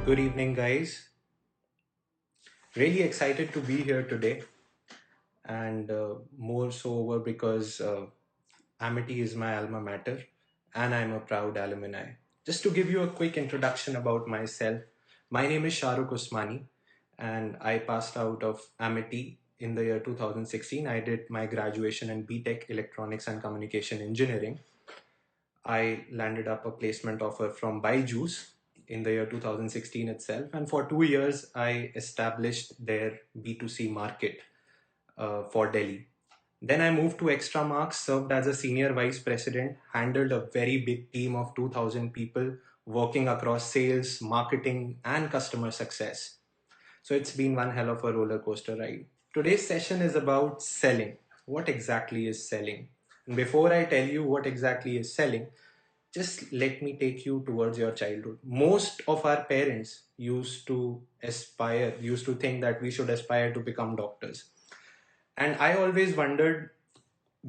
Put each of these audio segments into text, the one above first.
Good evening, guys. Really excited to be here today, and more so over because Amity is my alma mater, and I'm a proud alumni. Just to give you a quick introduction about myself, my name is Shahrukh Usmani, and I passed out of Amity in the year 2016. I did my graduation in BTech Electronics and Communication Engineering. I landed up a placement offer from Byju's in the year 2016 itself. And for 2 years, I established their B2C market for Delhi. Then I moved to Extra Marks, served as a senior vice president, handled a very big team of 2,000 people working across sales, marketing, and customer success. So it's been one hell of a roller coaster ride. Today's session is about selling. What exactly is selling? And before I tell you what exactly is selling, just let me take you towards your childhood. Most of our parents used to think that we should aspire to become doctors. And I always wondered,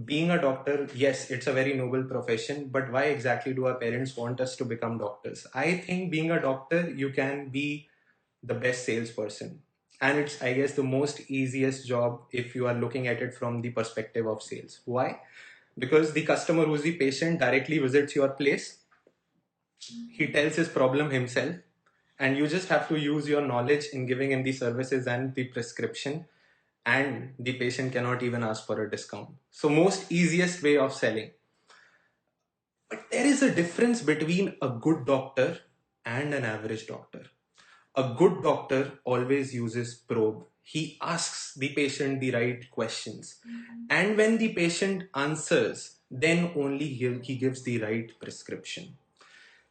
being a doctor, yes, it's a very noble profession, but why exactly do our parents want us to become doctors? I think being a doctor, you can be the best salesperson. And it's, I guess, the most easiest job if you are looking at it from the perspective of sales. Why? Because the customer who's the patient directly visits your place, he tells his problem himself, and you just have to use your knowledge in giving him the services and the prescription, and the patient cannot even ask for a discount. So most easiest way of selling. But there is a difference between a good doctor and an average doctor. A good doctor always uses probe. He asks the patient the right questions. And when the patient answers, then only he gives the right prescription.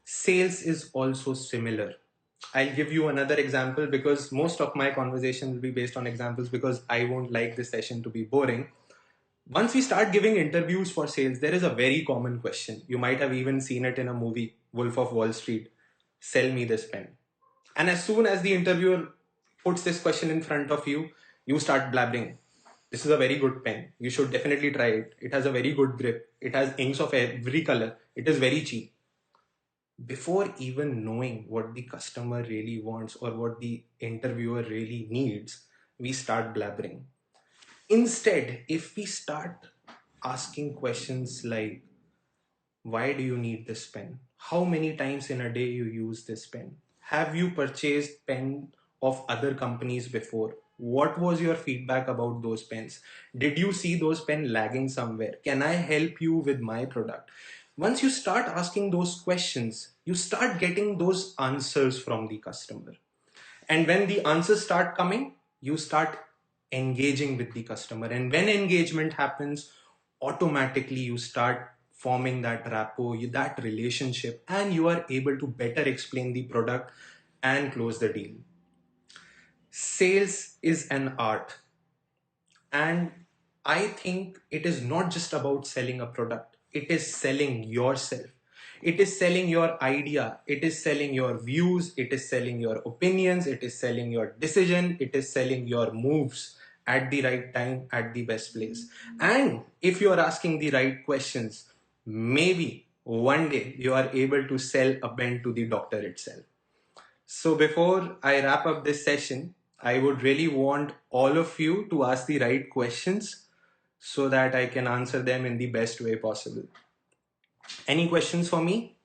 Sales is also similar. I'll give you another example because most of my conversation will be based on examples because I won't like this session to be boring. Once we start giving interviews for sales, there is a very common question. You might have even seen it in a movie, Wolf of Wall Street. Sell me this pen. And as soon as the interviewer puts this question in front of you, you start blabbering. This is a very good pen. You should definitely try it. It has a very good grip. It has inks of every color. It is very cheap. Before even knowing what the customer really wants or what the interviewer really needs, we start blabbering. Instead, if we start asking questions like, why do you need this pen? How many times in a day you use this pen? Have you purchased pen of other companies before? What was your feedback about those pens? Did you see those pen lagging somewhere? Can I help you with my product? Once you start asking those questions, you start getting those answers from the customer. And when the answers start coming, you start engaging with the customer. And when engagement happens, automatically you start forming that rapport, that relationship, and you are able to better explain the product and close the deal. Sales is an art. And I think it is not just about selling a product, it is selling yourself. It is selling your idea, it is selling your views, it is selling your opinions, it is selling your decision, it is selling your moves at the right time, at the best place. And if you are asking the right questions, maybe one day you are able to sell a pen to the doctor itself. So before I wrap up this session, I would really want all of you to ask the right questions so that I can answer them in the best way possible. Any questions for me?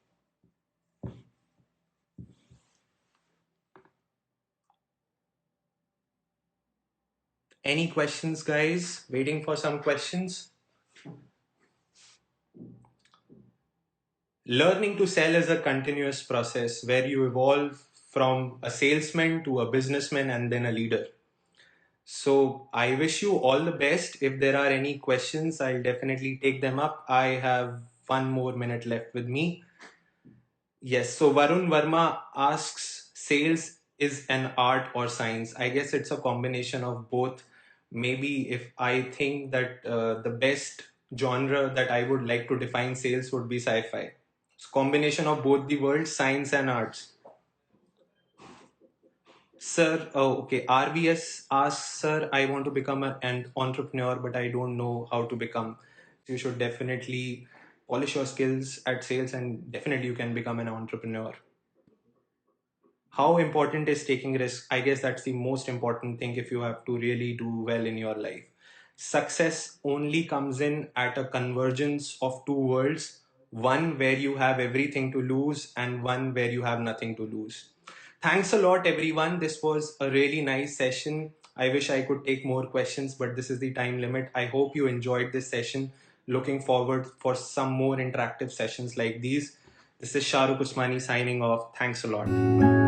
Any questions, guys? Waiting for some questions? Learning to sell is a continuous process where you evolve from a salesman to a businessman and then a leader. So I wish you all the best. If there are any questions, I'll definitely take them up. I have 1 more minute left with me. Yes, so Varun Verma asks, sales is an art or science? I guess it's a combination of both. Maybe if I think that the best genre that I would like to define sales would be sci-fi. It's combination of both the worlds, science and arts. Sir, oh, okay. RBS asks, sir, I want to become an entrepreneur, but I don't know how to become. You should definitely polish your skills at sales and definitely you can become an entrepreneur. How important is taking risk? I guess that's the most important thing if you have to really do well in your life. Success only comes in at a convergence of two worlds, one where you have everything to lose and one where you have nothing to lose. Thanks a lot, everyone. This was a really nice session. I wish I could take more questions, but this is the time limit. I hope you enjoyed this session. Looking forward for some more interactive sessions like these. This is Shahrukh Usmani signing off. Thanks a lot.